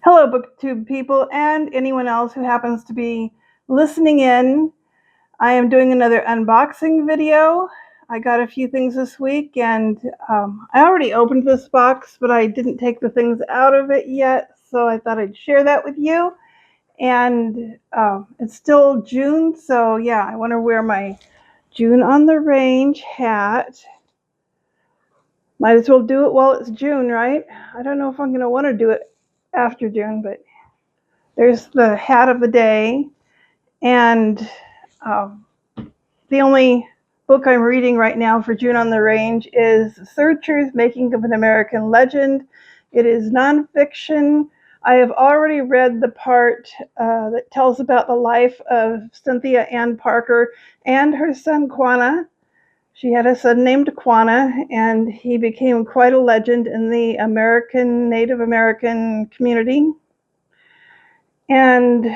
Hello, BookTube people, and anyone else who happens to be listening in. I am doing another unboxing video. I got a few things this week, and I already opened this box, but I didn't take the things out of it yet, so I thought I'd share that with you. And it's still June, so yeah, I want to wear my June on the Range hat. Might as well do it while it's June, right? I don't know if I'm going to want to do it after June, but there's the hat of the day. And the only book I'm reading right now for June on the Range is Searchers, Making of an American Legend. It is nonfiction. I have already read the part that tells about the life of Cynthia Ann Parker and her son Quanah. She had a son named Quanah, and he became quite a legend in the Native American community. And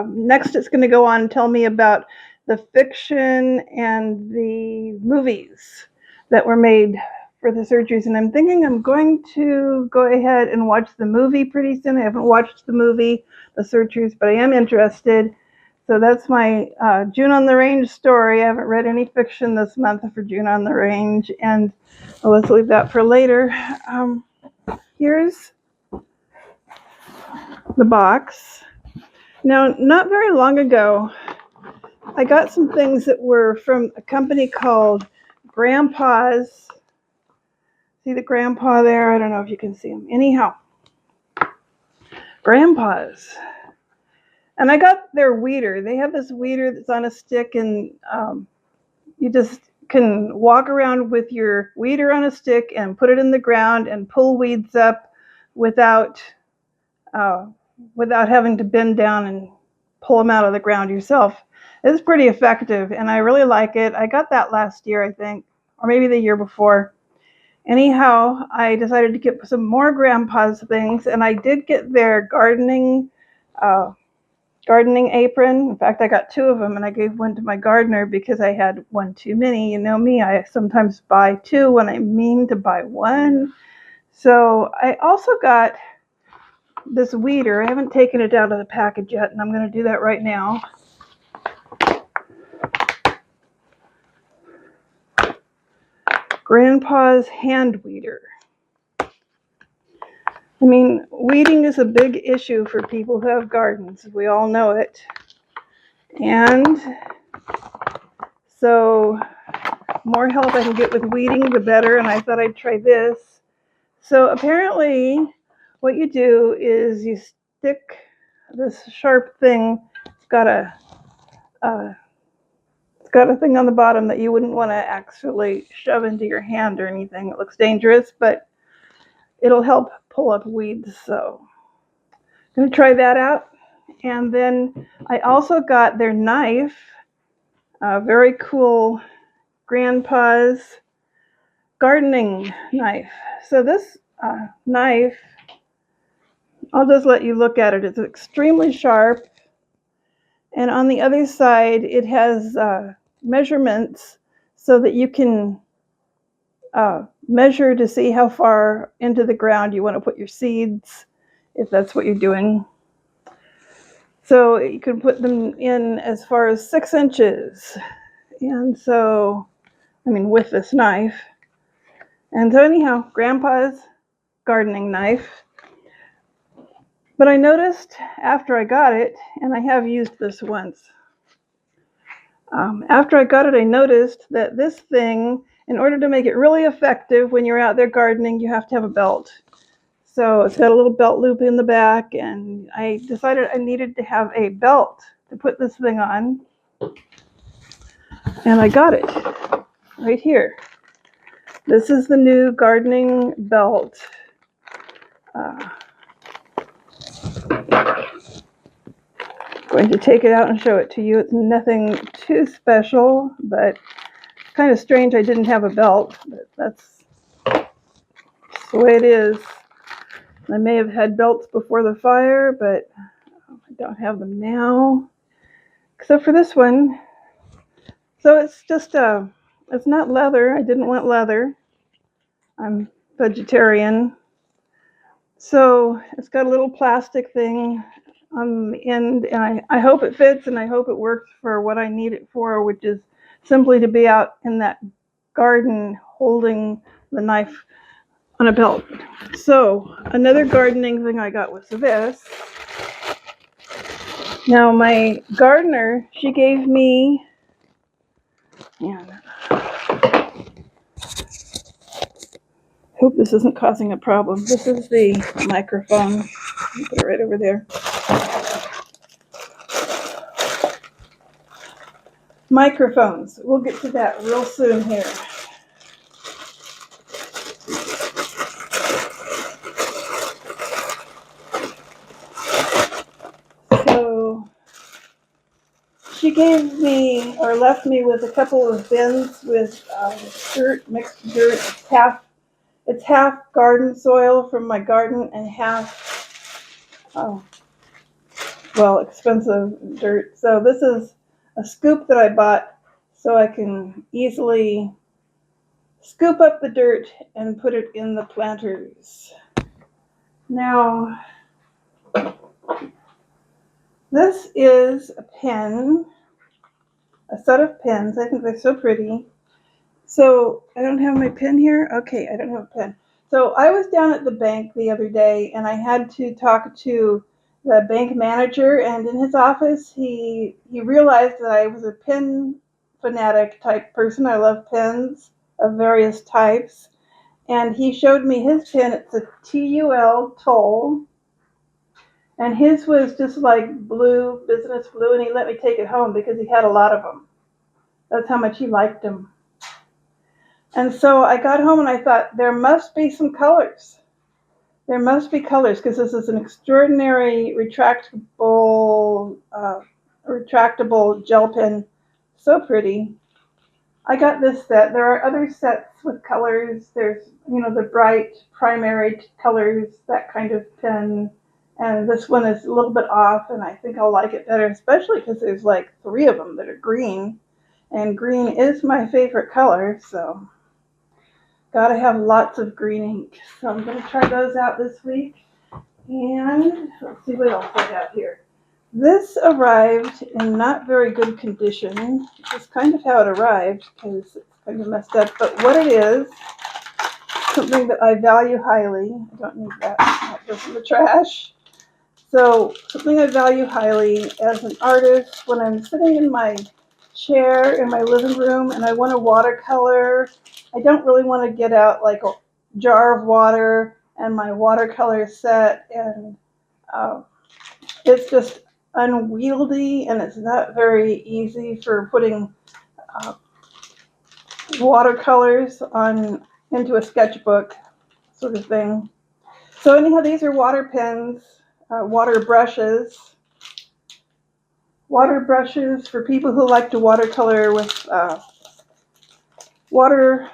next it's going to go on and tell me about the fiction and the movies that were made for the Searchers. And I'm thinking I'm going to go ahead and watch the movie pretty soon. I haven't watched the movie, The Searchers, but I am interested. So that's my June on the Range story. I haven't read any fiction this month for June on the Range, and let's leave that for later. Here's the box. Now, not very long ago, I got some things that were from a company called Grandpa's. See the grandpa there? I don't know if you can see him. Anyhow, Grandpa's. And I got their weeder. They have this weeder that's on a stick, and you just can walk around with your weeder on a stick and put it in the ground and pull weeds up without having to bend down and pull them out of the ground yourself. It's pretty effective, and I really like it. I got that last year, I think, or maybe the year before. Anyhow, I decided to get some more Grandpa's things, and I did get their gardening apron. In fact, I got two of them, and I gave one to my gardener because I had one too many. You know me, I sometimes buy two when I mean to buy one. So I also got this weeder. I haven't taken it out of the package yet, and I'm going to do that right now. Grandpa's hand weeder. I mean, weeding is a big issue for people who have gardens. We all know it. And so more help I can get with weeding, the better, and I thought I'd try this. So apparently what you do is you stick this sharp thing. It's got a thing on the bottom that you wouldn't want to actually shove into your hand or anything. It looks dangerous, but it'll help pull up weeds. So I'm going to try that out. And then I also got their knife, a very cool Grandpa's gardening knife. So this knife, I'll just let you look at it. It's extremely sharp. And on the other side, it has measurements so that you can measure to see how far into the ground you want to put your seeds, if that's what you're doing. So you can put them in as far as 6 inches. And so, with this knife. And so anyhow, Grandpa's gardening knife. But I noticed after I got it, and I have used this once, after I got it, I noticed that this thing, in order to make it really effective when you're out there gardening, you have to have a belt. So it's got a little belt loop in the back, and I decided I needed to have a belt to put this thing on. And I got it right here. This is the new gardening belt. Going to take it out and show it to you. It's nothing too special, but it's kind of strange I didn't have a belt, but that's the way it is. I may have had belts before the fire, but I don't have them now, except for this one. So it's just it's not leather. I didn't want leather. I'm vegetarian. So it's got a little plastic thing on the end, and I hope it fits and I hope it works for what I need it for, which is simply to be out in that garden holding the knife on a belt. So another gardening thing I got was this. Now my gardener, she gave me, and hope this isn't causing a problem. This is the microphone. Put it right over there. Microphones. We'll get to that real soon here. So she gave me, or left me with, a couple of bins with dirt, mixed dirt. It's half garden soil from my garden and half, expensive dirt. So this is a scoop that I bought so I can easily scoop up the dirt and put it in the planters. Now, this is a pen, a set of pens. I think they're so pretty. So I don't have my pen here. Okay, I don't have a pen. So I was down at the bank the other day and I had to talk to the bank manager, and in his office he realized that I was a pen fanatic type person. I love pens of various types. And he showed me his pen. It's a TUL Toll. And his was just like blue, business blue, and he let me take it home because he had a lot of them. That's how much he liked them. And so I got home and I thought, there must be some colors. There must be colors because this is an extraordinary retractable gel pen. So pretty. I got this set. There are other sets with colors. There's, the bright primary colors, that kind of pen. And this one is a little bit off, and I think I'll like it better, especially because there's like 3 of them that are green. And green is my favorite color, so gotta have lots of green ink. So I'm gonna try those out this week. And let's see what else I have here. This arrived in not very good condition. This is kind of how it arrived because it's kind of messed up. But what it is, something that I value highly. I don't need that. That goes in the trash. So something I value highly as an artist, when I'm sitting in my chair in my living room and I want to watercolor, I don't really want to get out like a jar of water and my watercolor set, and it's just unwieldy and it's not very easy for putting uh, watercolors on into a sketchbook sort of thing. So anyhow, these are water pens, water brushes for people who like to watercolor with water.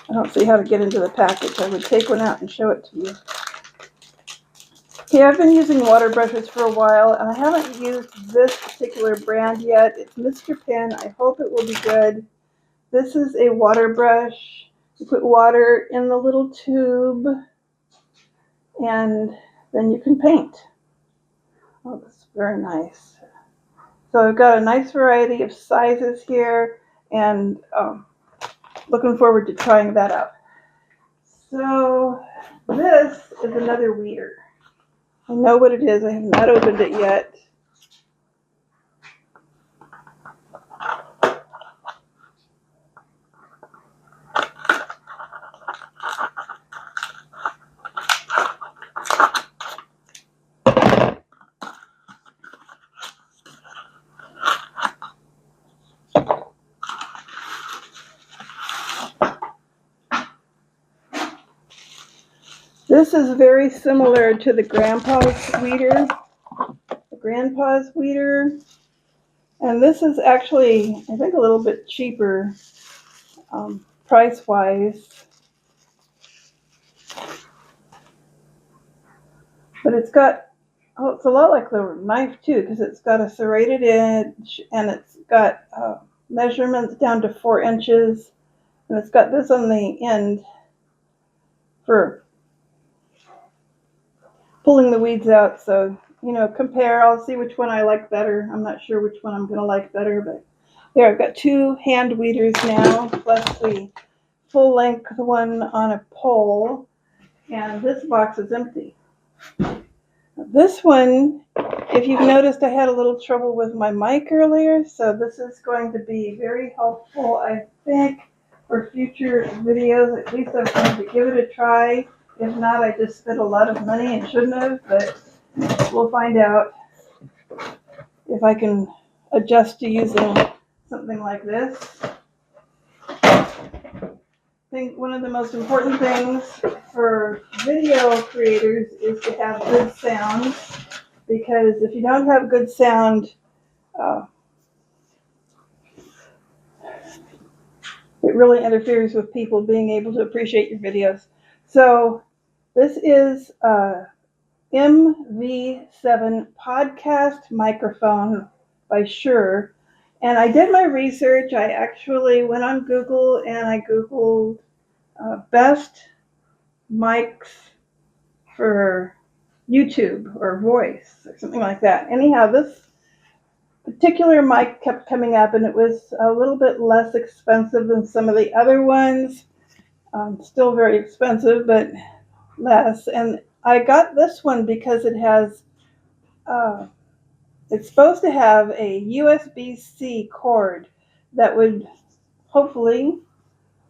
I don't see how to get into the package. I would take one out and show it to you. Okay, I've been using water brushes for a while, and I haven't used this particular brand yet. It's Mr. Pen. I hope it will be good. This is a water brush. You put water in the little tube, and then you can paint. Oh, that's very nice. So I've got a nice variety of sizes here, and looking forward to trying that out. So this is another weeder. I know what it is. I have not opened it yet. This is very similar to the Grandpa's weeder. And this is actually, I think, a little bit cheaper price-wise. But it's got, it's a lot like the knife too, because it's got a serrated edge and it's got measurements down to 4 inches. And it's got this on the end for pulling the weeds out. So, compare. I'll see which one I like better. I'm not sure which one I'm going to like better, but there, I've got 2 hand weeders now, plus the full length one on a pole, and this box is empty. This one, if you've noticed, I had a little trouble with my mic earlier, so this is going to be very helpful, I think, for future videos. At least I'm going to give it a try. If not, I just spent a lot of money and shouldn't have, but we'll find out if I can adjust to using something like this. I think one of the most important things for video creators is to have good sound, because if you don't have good sound, it really interferes with people being able to appreciate your videos. So this is a MV7 podcast microphone by Shure. And I did my research. I actually went on Google and I Googled best mics for YouTube or voice or something like that. Anyhow, this particular mic kept coming up, and it was a little bit less expensive than some of the other ones. Still very expensive, but less. And I got this one because it has, it's supposed to have a USB-C cord that would hopefully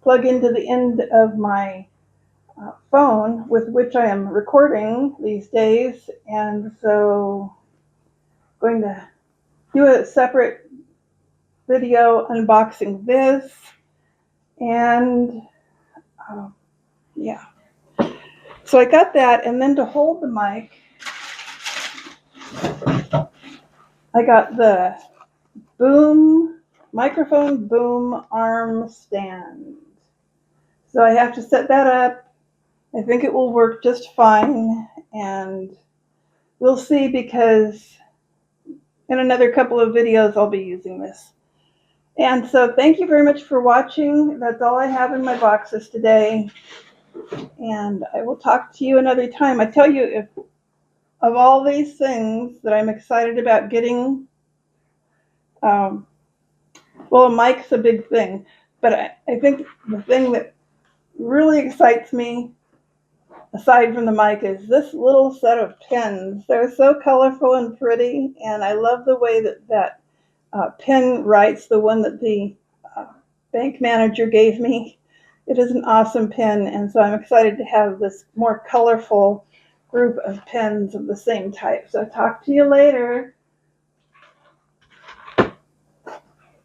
plug into the end of my phone with which I am recording these days. And so I'm going to do a separate video unboxing this. And yeah. So I got that, and then to hold the mic, I got the microphone boom arm stand. So I have to set that up. I think it will work just fine, and we'll see, because in another couple of videos I'll be using this. And so thank you very much for watching. That's all I have in my boxes today, and I will talk to you another time. I tell you, if of all these things that I'm excited about getting, well, a mic's a big thing, but I think the thing that really excites me, aside from the mic, is this little set of pens. They're so colorful and pretty, and I love the way that pen writes, the one that the bank manager gave me. It is an awesome pen, and so I'm excited to have this more colorful group of pens of the same type. So talk to you later.